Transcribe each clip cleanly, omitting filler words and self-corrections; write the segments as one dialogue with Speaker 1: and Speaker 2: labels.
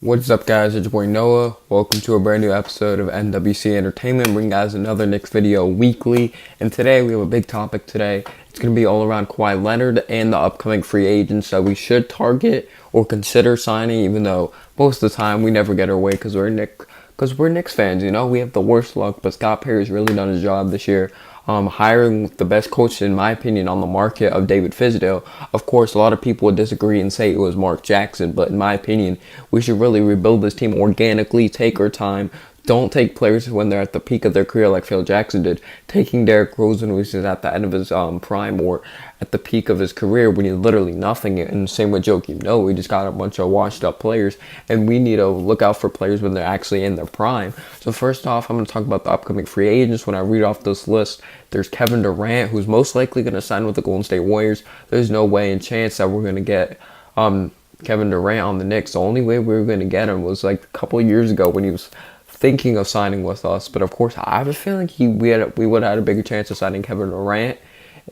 Speaker 1: What's up, guys? It's your boy Noah. Welcome to a brand new episode of NWC Entertainment, bringing guys another Knicks video weekly. And today we have a big topic today. It's going to be all around Kawhi Leonard and the upcoming free agents that we should target or consider signing, even though most of the time we never get our way because we're Knicks fans. You know, we have the worst luck, but Scott Perry's really done his job this year. Hiring the best coach, in my opinion, on the market of David Fizdale. Of course, a lot of people would disagree and say it was Mark Jackson, but in my opinion, we should really rebuild this team organically, take our time. Don't take players when they're at the peak of their career like Phil Jackson did. Taking Derrick Rose when he's at the end of his prime or at the peak of his career when he's literally nothing. And same with Joakim Noah. We just got a bunch of washed up players, and we need to look out for players when they're actually in their prime. So first off, I'm going to talk about the upcoming free agents. When I read off this list, there's Kevin Durant, who's most likely going to sign with the Golden State Warriors. There's no way and chance that we're going to get Kevin Durant on the Knicks. The only way we were going to get him was like a couple of years ago when he was thinking of signing with us. But of course, I have a feeling we would have had a bigger chance of signing Kevin Durant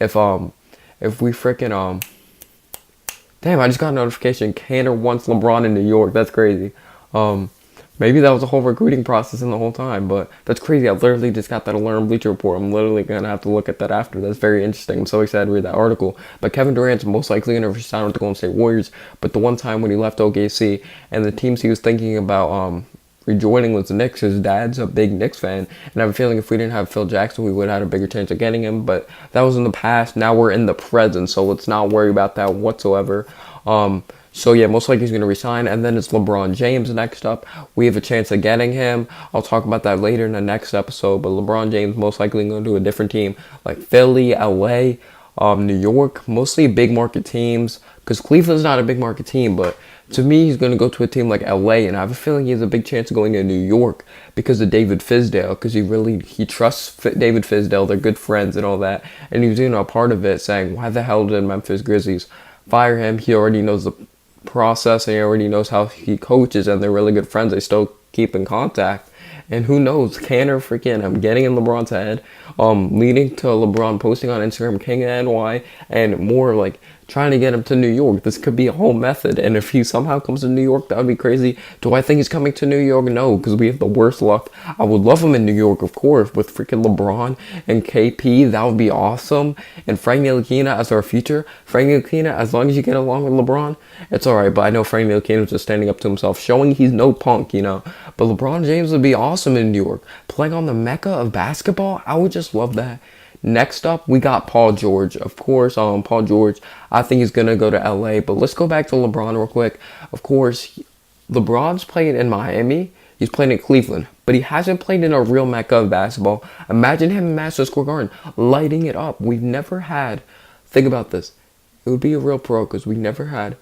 Speaker 1: if we freaking damn, I just got a notification. Cantor wants LeBron in New York. That's crazy. Maybe that was the whole recruiting process in the whole time, but that's crazy. I literally just got that alarm Bleacher Report. I'm literally gonna have to look at that after. That's very interesting. I'm so excited to read that article. But Kevin Durant's most likely gonna resign with the Golden State Warriors. But the one time when he left OKC and the teams he was thinking about rejoining with the Knicks, his dad's a big Knicks fan, and I have a feeling if we didn't have Phil Jackson, we would have had a bigger chance of getting him. But that was in the past. Now we're in the present, so let's not worry about that whatsoever. So yeah, most likely he's going to resign. And then it's LeBron James next up. We have a chance of getting him. I'll talk about that later in the next episode. But LeBron James most likely going to do a different team like Philly, LA, New York, mostly big market teams. Because Cleveland's not a big market team, but to me, he's going to go to a team like LA, and I have a feeling he has a big chance of going to New York because of David Fizdale, because he trusts David Fizdale. They're good friends and all that, and he was a part of it, saying, why the hell did Memphis Grizzlies fire him? He already knows the process, and he already knows how he coaches, and they're really good friends. They still keep in contact. And who knows, Cantor freaking I'm getting in LeBron's head, leading to LeBron posting on Instagram, King of NY, and more like trying to get him to New York. This could be a whole method, and if he somehow comes to New York, that would be crazy. Do I think he's coming to New York? No, because we have the worst luck. I would love him in New York, of course, with freaking LeBron and KP. That would be awesome. And Frank Ntilikina as our future. Frank Ntilikina, as long as you get along with LeBron, it's alright. But I know Frank Ntilikina was just standing up to himself, showing he's no punk, But LeBron James would be awesome in New York. Playing on the mecca of basketball, I would just love that. Next up, we got Paul George. Of course, Paul George, I think he's going to go to LA. But let's go back to LeBron real quick. Of course, LeBron's playing in Miami. He's playing in Cleveland. But he hasn't played in a real mecca of basketball. Imagine him in Madison Square Garden, lighting it up. We've never had, think about this. It would be a real pro because we never had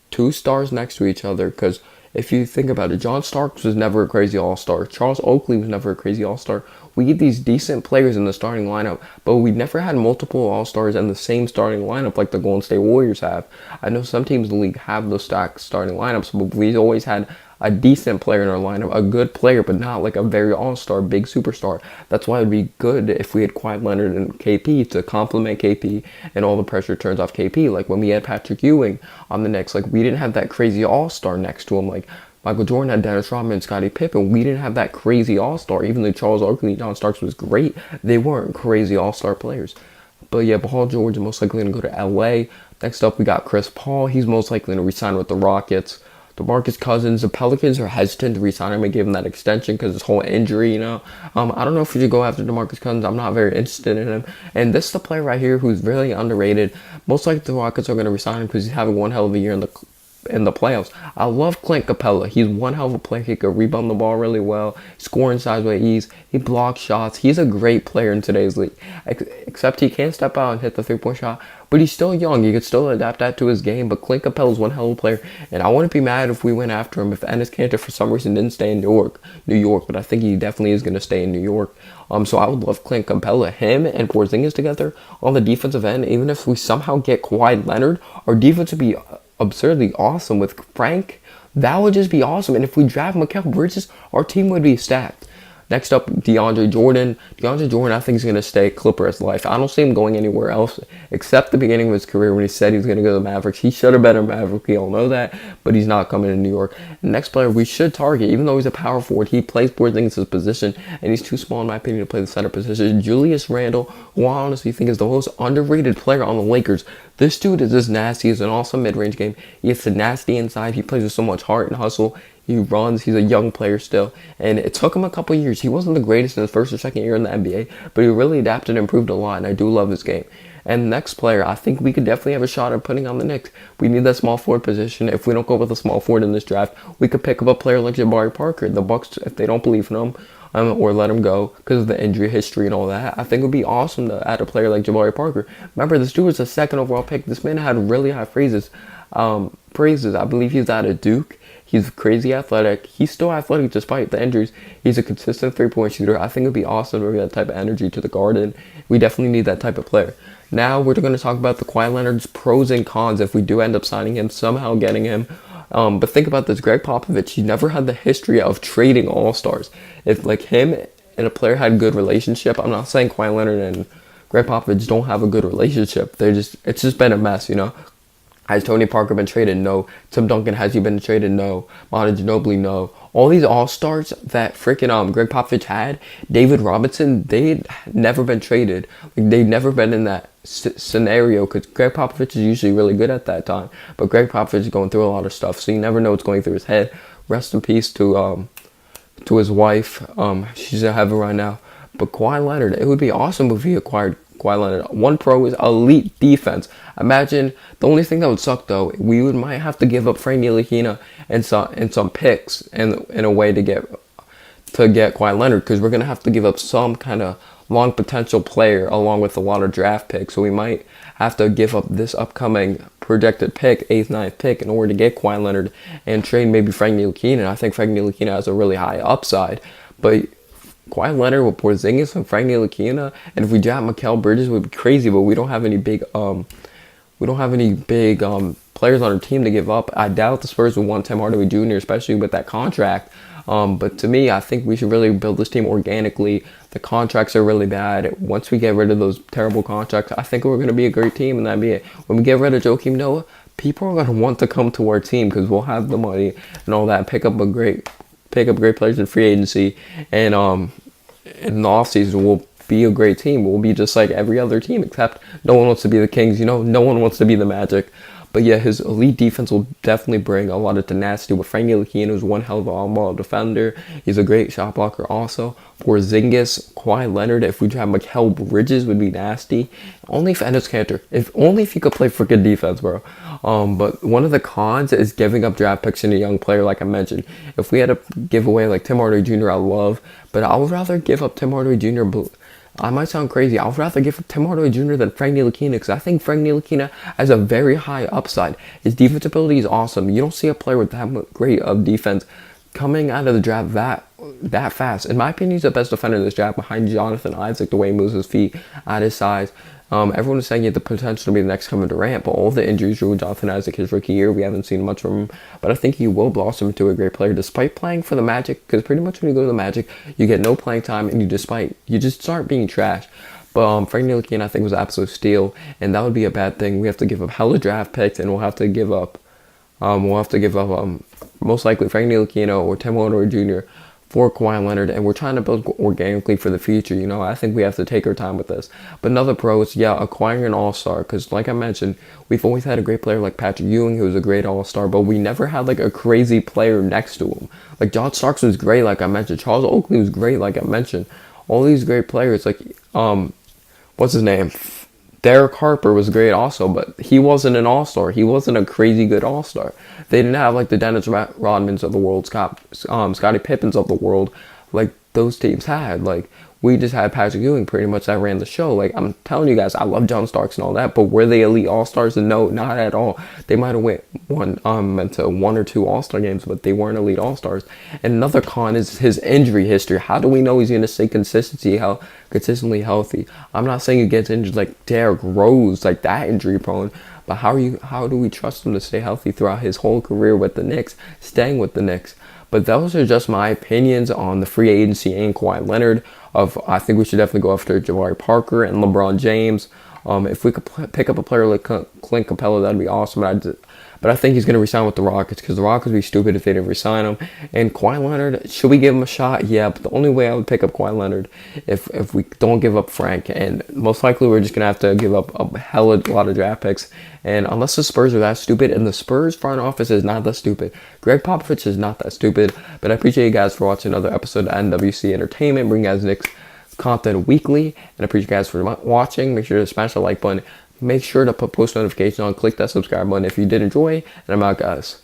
Speaker 1: two stars next to each other. Because if you think about it, John Starks was never a crazy all-star. Charles Oakley was never a crazy all-star. We get these decent players in the starting lineup, but we never had multiple all-stars in the same starting lineup like the Golden State Warriors have. I know some teams in the league have those stacked starting lineups, but we've always had a decent player in our lineup, a good player, but not like a very all-star, big superstar. That's why it would be good if we had Kawhi Leonard and KP to complement KP, and all the pressure turns off KP. Like when we had Patrick Ewing on the Knicks, like we didn't have that crazy all-star next to him. Like Michael Jordan had Dennis Rodman and Scottie Pippen. We didn't have that crazy all-star. Even though Charles Oakley and John Starks was great, they weren't crazy all-star players. But yeah, Paul George is most likely going to go to LA. Next up, we got Chris Paul. He's most likely going to resign with the Rockets. DeMarcus Cousins, the Pelicans are hesitant to resign him and give him that extension because his whole injury, I don't know if we should go after DeMarcus Cousins. I'm not very interested in him. And this is the player right here who's really underrated. Most likely the Rockets are going to resign him because he's having one hell of a year in the playoffs. I love Clint Capella. He's one hell of a player. He could rebound the ball really well, score inside with ease. He blocks shots. He's a great player in today's league. Except he can't step out and hit the three-point shot. But he's still young. He could still adapt that to his game. But Clint Capella's one hell of a player. And I wouldn't be mad if we went after him if Enes Kanter for some reason didn't stay in New York. But I think he definitely is going to stay in New York. So I would love Clint Capella, him and Porzingis together on the defensive end. Even if we somehow get Kawhi Leonard, our defense would be absurdly awesome with Frank. That would just be awesome. And if we draft Mikal Bridges, our team would be stacked. Next up, DeAndre Jordan. DeAndre Jordan, I think, is going to stay Clippers life. I don't see him going anywhere else except the beginning of his career when he said he was going to go to the Mavericks. He should have been a Maverick. We all know that, but he's not coming to New York. Next player we should target, even though he's a power forward, he plays Porzingis' position, and he's too small, in my opinion, to play the center position. Julius Randle, who I honestly think is the most underrated player on the Lakers. This dude is just nasty. He's an awesome mid-range game. He hits the nasty inside. He plays with so much heart and hustle. He runs. He's a young player still. And it took him a couple years. He wasn't the greatest in his first or second year in the NBA, but he really adapted and improved a lot, and I do love his game. And next player, I think we could definitely have a shot at putting on the Knicks. We need that small forward position. If we don't go with a small forward in this draft, we could pick up a player like Jabari Parker. The Bucks, if they don't believe in him, or let him go because of the injury history and all that, I think it would be awesome to add a player like Jabari Parker. Remember, this dude was a second overall pick. This man had really high praises. I believe he's out of Duke. He's crazy athletic. He's still athletic despite the injuries. He's a consistent three-point shooter. I think it would be awesome to bring that type of energy to the Garden. We definitely need that type of player. Now we're going to talk about the Kawhi Leonard's pros and cons if we do end up signing him, somehow getting him. But think about this. Greg Popovich, he never had the history of trading all-stars. If like him and a player had a good relationship, I'm not saying Kawhi Leonard and Greg Popovich don't have a good relationship. It's just been a mess, you know. Has Tony Parker been traded? No. Tim Duncan, has he been traded? No. Manu Ginobili? No. All these all-stars that freaking Greg Popovich had, David Robinson, they'd never been traded. Like, they'd never been in that scenario because Greg Popovich is usually really good at that time. But Greg Popovich is going through a lot of stuff, so you never know what's going through his head. Rest in peace to his wife. She's in heaven right now. But Kawhi Leonard, it would be awesome if he acquired Kawhi Leonard. One pro is elite defense. Imagine, the only thing that would suck though, might have to give up Frank Ntilikina and some picks in a way to get Kawhi Leonard, because we're gonna have to give up some kind of long potential player along with a lot of draft picks. So we might have to give up this upcoming projected pick, 8th, 9th pick, in order to get Kawhi Leonard and trade maybe Frank Ntilikina. I think Frank Ntilikina has a really high upside, but Kawhi Leonard with Porzingis and Frank Ntilikina, and if we draft Mikal Bridges, would be crazy. But we don't have any big players on our team to give up. I doubt the Spurs would want Tim Hardaway Jr., especially with that contract. But to me, I think we should really build this team organically. The contracts are really bad. Once we get rid of those terrible contracts, I think we're going to be a great team in the NBA. When we get rid of Joakim Noah, people are going to want to come to our team because we'll have the money and all that. Pick up great players in free agency, and in the offseason we'll be a great team. We'll be just like every other team, except no one wants to be the Kings, you know, no one wants to be the Magic. But yeah, his elite defense will definitely bring a lot of tenacity. With Frank Ntilikina, who's one hell of an on-ball defender. He's a great shot blocker also. Porzingis, Kawhi Leonard, if we have Mikal Bridges, would be nasty. Only if Enes Kanter. Only if he could play freaking defense, bro. But one of the cons is giving up draft picks in a young player, like I mentioned. If we had to give away like Tim Hardaway Jr., I love. But I would rather give up Tim Hardaway Jr., I might sound crazy. I would rather give Tim Hardaway Jr. than Frank Ntilikina, because I think Frank Ntilikina has a very high upside. His defense ability is awesome. You don't see a player with that great of defense coming out of the draft that fast. In my opinion, he's the best defender in this draft behind Jonathan Isaac, the way he moves his feet at his size. Everyone is saying he had the potential to be the next Kevin Durant, but all the injuries with Jonathan Isaac his rookie year, we haven't seen much from him. But I think he will blossom into a great player despite playing for the Magic, because pretty much when you go to the Magic, you get no playing time and you just start being trash. But Frank Ntilikina, I think, was an absolute steal, and that would be a bad thing. We have to give up hella draft picks, and we'll have to give up most likely Frank Ntilikina or Tim Hardaway Jr. for Kawhi Leonard, and we're trying to build organically for the future. You know, I think we have to take our time with this. But another pro is, acquiring an all-star, because like I mentioned, we've always had a great player like Patrick Ewing, who was a great all-star, but we never had like a crazy player next to him. Like John Starks was great, like I mentioned. Charles Oakley was great, like I mentioned. All these great players, like what's his name? Derek Harper was great also, but he wasn't an all-star. He wasn't a crazy good all-star. They didn't have like the Dennis Rodmans of the world, Scottie Pippens of the world, like those teams had. Like we just had Patrick Ewing pretty much that ran the show. Like I'm telling you guys, I love John Starks and all that, but were they elite all-stars? And no, not at all. They might have went into 1 or 2 all-star games, but they weren't elite all-stars. And another con is his injury history. How do we know he's going to stay consistently healthy? I'm not saying he gets injured like Derrick Rose, like that injury prone, but how do we trust him to stay healthy throughout his whole career with the Knicks, staying with the Knicks? But those are just my opinions on the free agency and Kawhi Leonard. I think we should definitely go after Jabari Parker and LeBron James. If we could pick up a player like Clint Capella, that'd be awesome. But I think he's going to resign with the Rockets because the Rockets would be stupid if they didn't resign him. And Kawhi Leonard, should we give him a shot? Yeah, but the only way I would pick up Kawhi Leonard if we don't give up Frank. And most likely we're just going to have to give up a lot of draft picks. And unless the Spurs are that stupid, and the Spurs front office is not that stupid. Greg Popovich is not that stupid. But I appreciate you guys for watching another episode of NWC Entertainment. Bring you guys Knicks content weekly. And I appreciate you guys for watching. Make sure to smash the like button. Make sure to put post notifications on. Click that subscribe button if you did enjoy. And I'm out, guys.